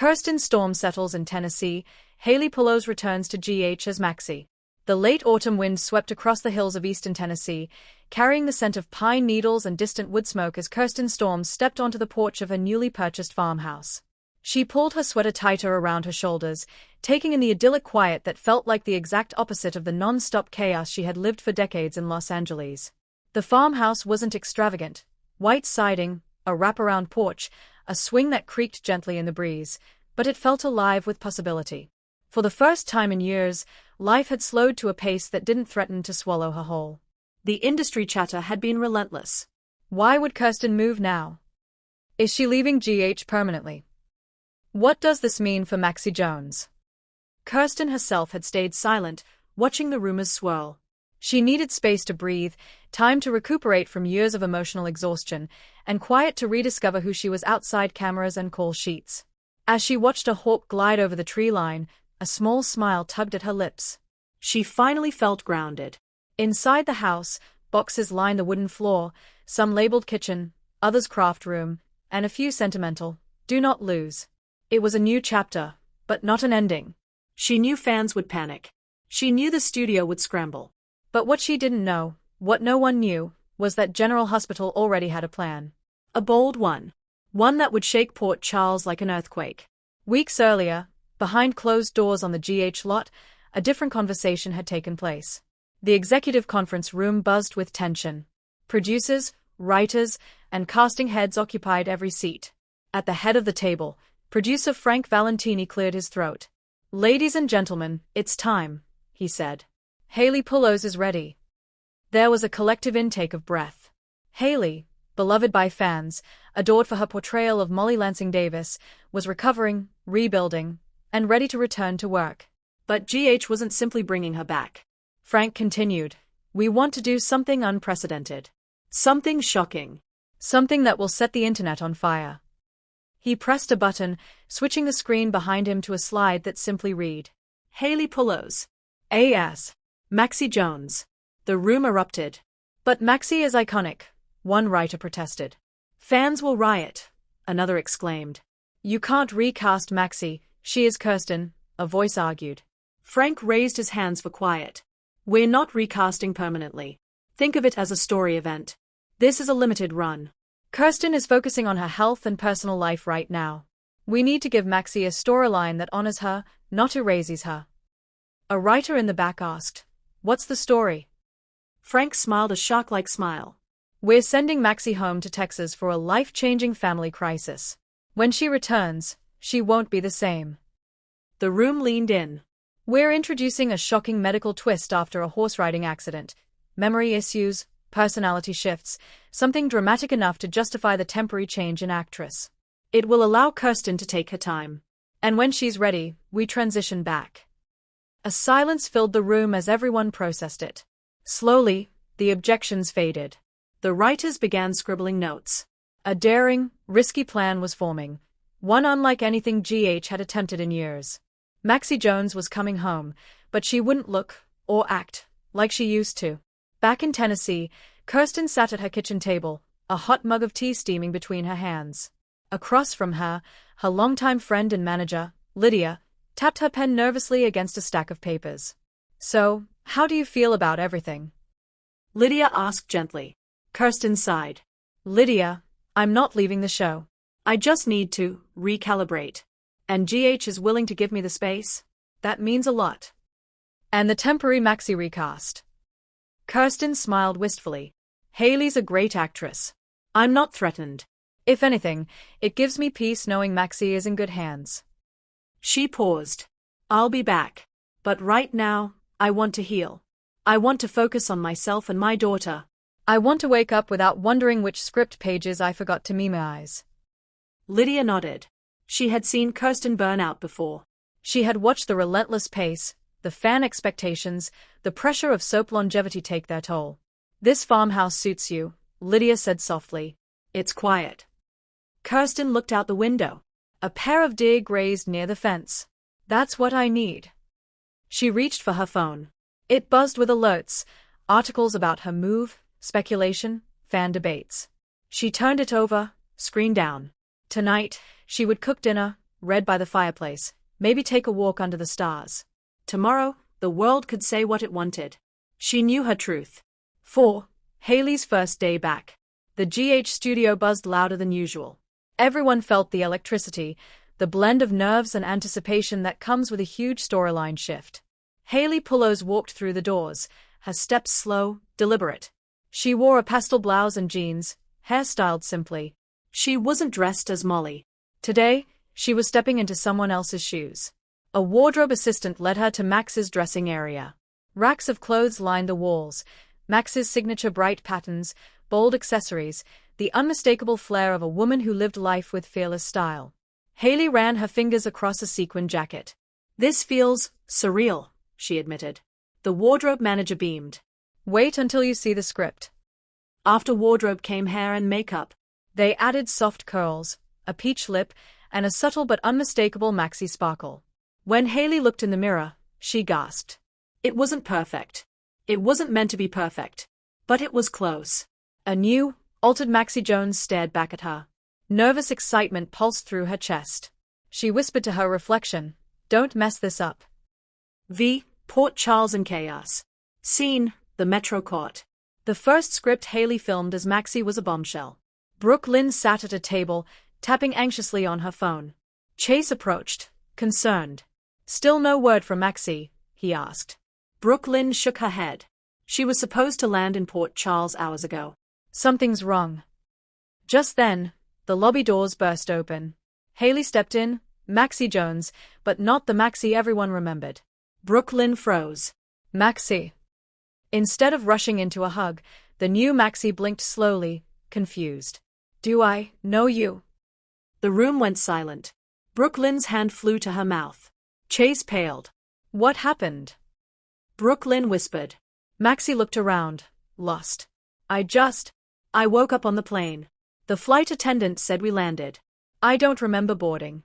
Kirsten's storm settles in Tennessee. Haley Pullos returns to GH as Maxie. The late autumn wind swept across the hills of eastern Tennessee, carrying the scent of pine needles and distant wood smoke as Kirsten Storms stepped onto the porch of her newly purchased farmhouse. She pulled her sweater tighter around her shoulders, taking in the idyllic quiet that felt like the exact opposite of the non-stop chaos she had lived for decades in Los Angeles. The farmhouse wasn't extravagant. White siding, a wraparound porch, a swing that creaked gently in the breeze, but it felt alive with possibility. For the first time in years, life had slowed to a pace that didn't threaten to swallow her whole. The industry chatter had been relentless. Why would Kirsten move now? Is she leaving GH permanently? What does this mean for Maxie Jones? Kirsten herself had stayed silent, watching the rumors swirl. She needed space to breathe, time to recuperate from years of emotional exhaustion, and quiet to rediscover who she was outside cameras and call sheets. As she watched a hawk glide over the tree line, a small smile tugged at her lips. She finally felt grounded. Inside the house, boxes lined the wooden floor, some labeled kitchen, others craft room, and a few sentimental, do not lose. It was a new chapter, but not an ending. She knew fans would panic. She knew the studio would scramble. But what she didn't know, what no one knew, was that General Hospital already had a plan. A bold one. One that would shake Port Charles like an earthquake. Weeks earlier, behind closed doors on the GH lot, a different conversation had taken place. The executive conference room buzzed with tension. Producers, writers, and casting heads occupied every seat. At the head of the table, producer Frank Valentini cleared his throat. "Ladies and gentlemen, it's time," he said. "Haley Pullos is ready." There was a collective intake of breath. Haley, beloved by fans, adored for her portrayal of Molly Lansing Davis, was recovering, rebuilding, and ready to return to work. But GH wasn't simply bringing her back. Frank continued, "We want to do something unprecedented. Something shocking. Something that will set the internet on fire." He pressed a button, switching the screen behind him to a slide that simply read, "Haley Pullos. A.S. Maxie Jones." The room erupted. "But Maxie is iconic," one writer protested. "Fans will riot," another exclaimed. "You can't recast Maxie, she is Kirsten," a voice argued. Frank raised his hands for quiet. "We're not recasting permanently. Think of it as a story event. This is a limited run. Kirsten is focusing on her health and personal life right now. We need to give Maxie a storyline that honors her, not erases her." A writer in the back asked, "What's the story?" Frank smiled a shark-like smile. "We're sending Maxie home to Texas for a life-changing family crisis. When she returns, she won't be the same." The room leaned in. "We're introducing a shocking medical twist after a horse riding accident. Memory issues, personality shifts, something dramatic enough to justify the temporary change in actress. It will allow Kirsten to take her time. And when she's ready, we transition back." A silence filled the room as everyone processed it. Slowly, the objections faded. The writers began scribbling notes. A daring, risky plan was forming, one unlike anything GH had attempted in years. Maxie Jones was coming home, but she wouldn't look, or act, like she used to. Back in Tennessee, Kirsten sat at her kitchen table, a hot mug of tea steaming between her hands. Across from her, her longtime friend and manager, Lydia, tapped her pen nervously against a stack of papers. "So, how do you feel about everything?" Lydia asked gently. Kirsten sighed. "Lydia, I'm not leaving the show. I just need to recalibrate. And GH is willing to give me the space. That means a lot." "And the temporary Maxie recast?" Kirsten smiled wistfully. "Haley's a great actress. I'm not threatened. If anything, it gives me peace knowing Maxie is in good hands." She paused. "I'll be back. But right now, I want to heal. I want to focus on myself and my daughter. I want to wake up without wondering which script pages I forgot to memorize." Lydia nodded. She had seen Kirsten burn out before. She had watched the relentless pace, the fan expectations, the pressure of soap longevity take their toll. "This farmhouse suits you," Lydia said softly. "It's quiet." Kirsten looked out the window. A pair of deer grazed near the fence. "That's what I need." She reached for her phone. It buzzed with alerts, articles about her move, speculation, fan debates. She turned it over, screen down. Tonight, she would cook dinner, read by the fireplace, maybe take a walk under the stars. Tomorrow, the world could say what it wanted. She knew her truth. 4. Haley's first day back. The GH studio buzzed louder than usual. Everyone felt the electricity, the blend of nerves and anticipation that comes with a huge storyline shift. Haley Pullos walked through the doors, her steps slow, deliberate. She wore a pastel blouse and jeans, hairstyled simply. She wasn't dressed as Molly. Today, she was stepping into someone else's shoes. A wardrobe assistant led her to Max's dressing area. Racks of clothes lined the walls, Max's signature bright patterns, bold accessories, the unmistakable flair of a woman who lived life with fearless style. Haley ran her fingers across a sequin jacket. "This feels surreal," she admitted. The wardrobe manager beamed. "Wait until you see the script." After wardrobe came hair and makeup. They added soft curls, a peach lip, and a subtle but unmistakable Maxie sparkle. When Haley looked in the mirror, she gasped. It wasn't perfect. It wasn't meant to be perfect. But it was close. A new, altered Maxie Jones stared back at her. Nervous excitement pulsed through her chest. She whispered to her reflection, "Don't mess this up." Port Charles and Chaos. Scene, the Metro Court. The first script Haley filmed as Maxie was a bombshell. Brooke Lynn sat at a table, tapping anxiously on her phone. Chase approached, concerned. "Still no word from Maxie?" he asked. Brooke Lynn shook her head. "She was supposed to land in Port Charles hours ago." "Something's wrong." Just then, the lobby doors burst open. Haley stepped in, Maxie Jones, but not the Maxie everyone remembered. Brooke Lynn froze. "Maxie." Instead of rushing into a hug, the new Maxie blinked slowly, confused. "Do I know you?" The room went silent. Brooke Lynn's hand flew to her mouth. Chase paled. "What happened?" Brooke Lynn whispered. Maxie looked around, lost. I woke up on the plane. The flight attendant said we landed. I don't remember boarding."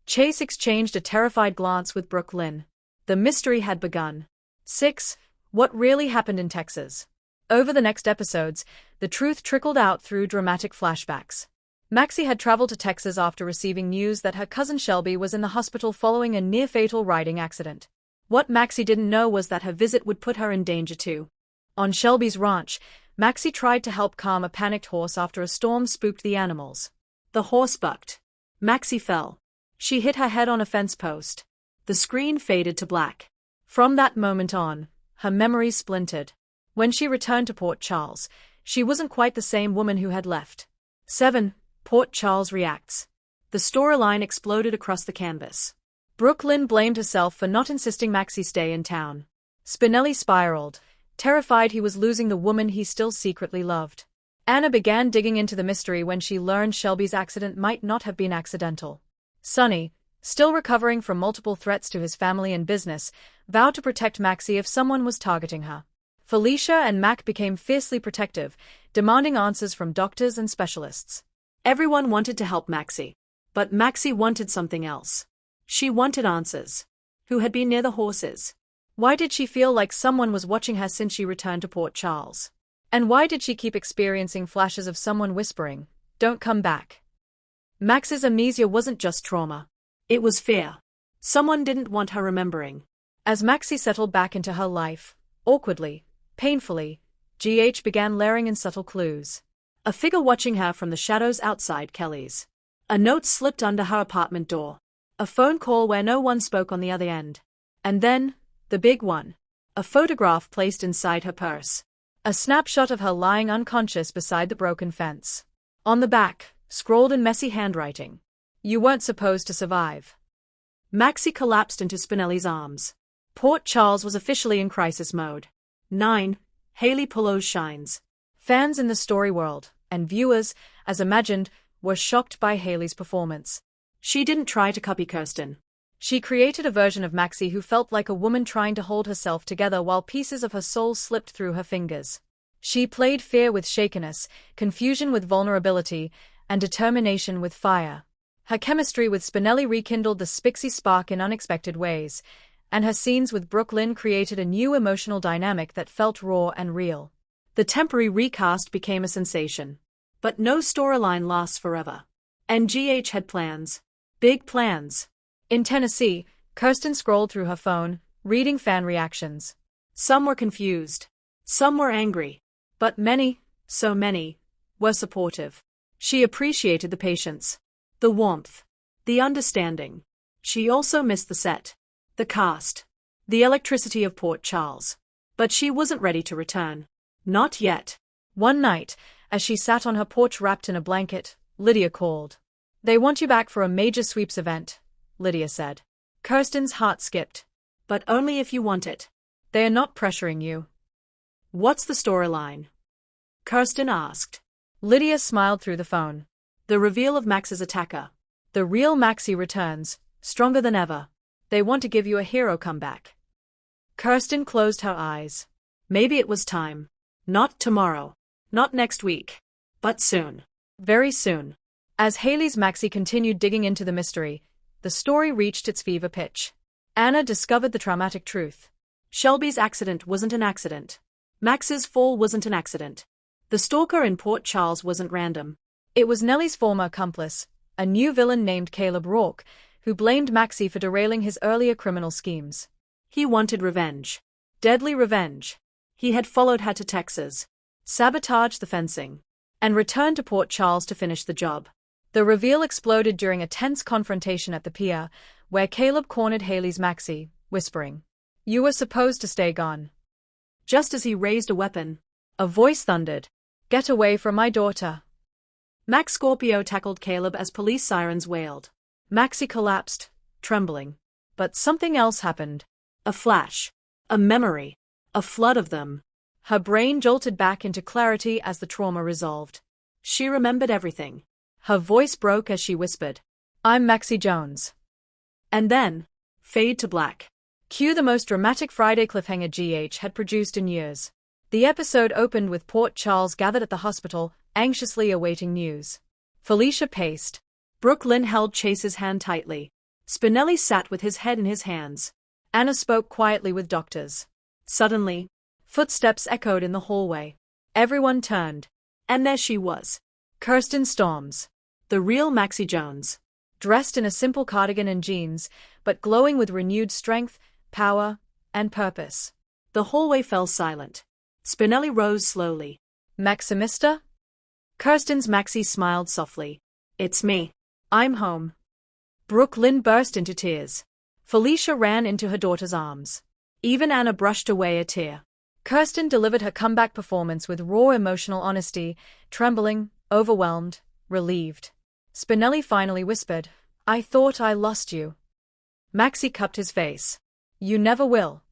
Chase exchanged a terrified glance with Brooke Lynn. The mystery had begun. 6. What really happened in Texas? Over the next episodes, the truth trickled out through dramatic flashbacks. Maxie had traveled to Texas after receiving news that her cousin Shelby was in the hospital following a near-fatal riding accident. What Maxie didn't know was that her visit would put her in danger too. On Shelby's ranch, Maxie tried to help calm a panicked horse after a storm spooked the animals. The horse bucked. Maxie fell. She hit her head on a fence post. The screen faded to black. From that moment on, her memory splintered. When she returned to Port Charles, she wasn't quite the same woman who had left. 7. Port Charles reacts. The storyline exploded across the canvas. Brooke Lynn blamed herself for not insisting Maxie stay in town. Spinelli spiraled, terrified he was losing the woman he still secretly loved. Anna began digging into the mystery when she learned Shelby's accident might not have been accidental. Sonny, still recovering from multiple threats to his family and business, vowed to protect Maxie if someone was targeting her. Felicia and Mac became fiercely protective, demanding answers from doctors and specialists. Everyone wanted to help Maxie. But Maxie wanted something else. She wanted answers. Who had been near the horses? Why did she feel like someone was watching her since she returned to Port Charles? And why did she keep experiencing flashes of someone whispering, "Don't come back"? Max's amnesia wasn't just trauma. It was fear. Someone didn't want her remembering. As Maxie settled back into her life, awkwardly, painfully, GH began layering in subtle clues. A figure watching her from the shadows outside Kelly's. A note slipped under her apartment door. A phone call where no one spoke on the other end. And then, the big one. A photograph placed inside her purse. A snapshot of her lying unconscious beside the broken fence. On the back, scrawled in messy handwriting, "You weren't supposed to survive." Maxie collapsed into Spinelli's arms. Port Charles was officially in crisis mode. 9. Haley Pullos shines. Fans in the story world, and viewers, as imagined, were shocked by Haley's performance. She didn't try to copy Kirsten. She created a version of Maxie who felt like a woman trying to hold herself together while pieces of her soul slipped through her fingers. She played fear with shakiness, confusion with vulnerability, and determination with fire. Her chemistry with Spinelli rekindled the Spixie spark in unexpected ways, and her scenes with Brooke Lynn created a new emotional dynamic that felt raw and real. The temporary recast became a sensation. But no storyline lasts forever. And GH had plans. Big plans. In Tennessee, Kirsten scrolled through her phone, reading fan reactions. Some were confused. Some were angry. But many, so many, were supportive. She appreciated the patience, the warmth, the understanding. She also missed the set, the cast, the electricity of Port Charles. But she wasn't ready to return. Not yet. One night, as she sat on her porch wrapped in a blanket, Lydia called. "They want you back for a major sweeps event," Lydia said. Kirsten's heart skipped. "But only if you want it. They are not pressuring you." "What's the storyline?" Kirsten asked. Lydia smiled through the phone. "The reveal of Max's attacker. The real Maxie returns, stronger than ever. They want to give you a hero comeback." Kirsten closed her eyes. Maybe it was time. Not tomorrow. Not next week. But soon. Very soon. As Haley's Maxie continued digging into the mystery, the story reached its fever pitch. Anna discovered the traumatic truth. Shelby's accident wasn't an accident. Max's fall wasn't an accident. The stalker in Port Charles wasn't random. It was Nellie's former accomplice, a new villain named Caleb Rourke, who blamed Maxie for derailing his earlier criminal schemes. He wanted revenge. Deadly revenge. He had followed her to Texas, sabotaged the fencing, and returned to Port Charles to finish the job. The reveal exploded during a tense confrontation at the pier, where Caleb cornered Haley's Maxie, whispering, "You were supposed to stay gone." Just as he raised a weapon, a voice thundered, "Get away from my daughter." Max Scorpio tackled Caleb as police sirens wailed. Maxie collapsed, trembling. But something else happened. A flash. A memory. A flood of them. Her brain jolted back into clarity as the trauma resolved. She remembered everything. Her voice broke as she whispered, "I'm Maxie Jones." And then, fade to black. Cue the most dramatic Friday cliffhanger GH had produced in years. The episode opened with Port Charles gathered at the hospital, anxiously awaiting news. Felicia paced. Brooke Lynn held Chase's hand tightly. Spinelli sat with his head in his hands. Anna spoke quietly with doctors. Suddenly, footsteps echoed in the hallway. Everyone turned. And there she was. Kirsten Storms. The real Maxie Jones. Dressed in a simple cardigan and jeans, but glowing with renewed strength, power, and purpose. The hallway fell silent. Spinelli rose slowly. "Maximista?" Kirsten's Maxie smiled softly. "It's me. I'm home." Brooke Lynn burst into tears. Felicia ran into her daughter's arms. Even Anna brushed away a tear. Kirsten delivered her comeback performance with raw emotional honesty, trembling, overwhelmed, relieved. Spinelli finally whispered, "I thought I lost you." Maxie cupped his face. "You never will."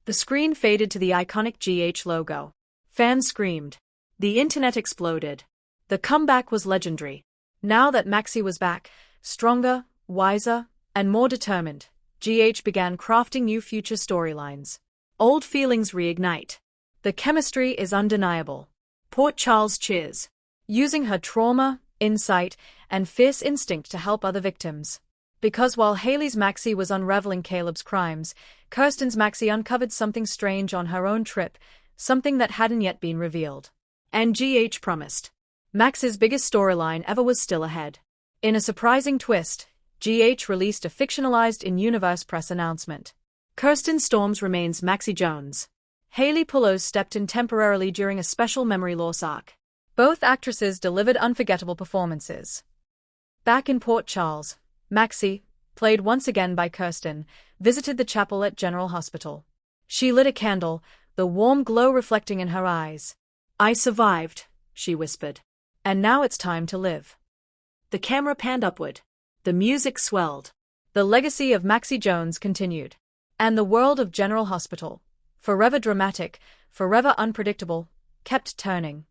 The screen faded to the iconic GH logo. Fans screamed. The internet exploded. The comeback was legendary. Now that Maxie was back, stronger, wiser, and more determined, GH began crafting new future storylines. Old feelings reignite. The chemistry is undeniable. Port Charles cheers. Using her trauma, insight, and fierce instinct to help other victims. Because while Haley's Maxie was unraveling Caleb's crimes, Kirsten's Maxie uncovered something strange on her own trip, something that hadn't yet been revealed. And GH promised. Max's biggest storyline ever was still ahead. In a surprising twist, GH released a fictionalized in-universe press announcement. Kirsten Storms remains Maxie Jones. Haley Pullos stepped in temporarily during a special memory loss arc. Both actresses delivered unforgettable performances. Back in Port Charles, Maxie, played once again by Kirsten, visited the chapel at General Hospital. She lit a candle, the warm glow reflecting in her eyes. "I survived," she whispered. "And now it's time to live." The camera panned upward. The music swelled. The legacy of Maxie Jones continued. And the world of General Hospital, forever dramatic, forever unpredictable, kept turning.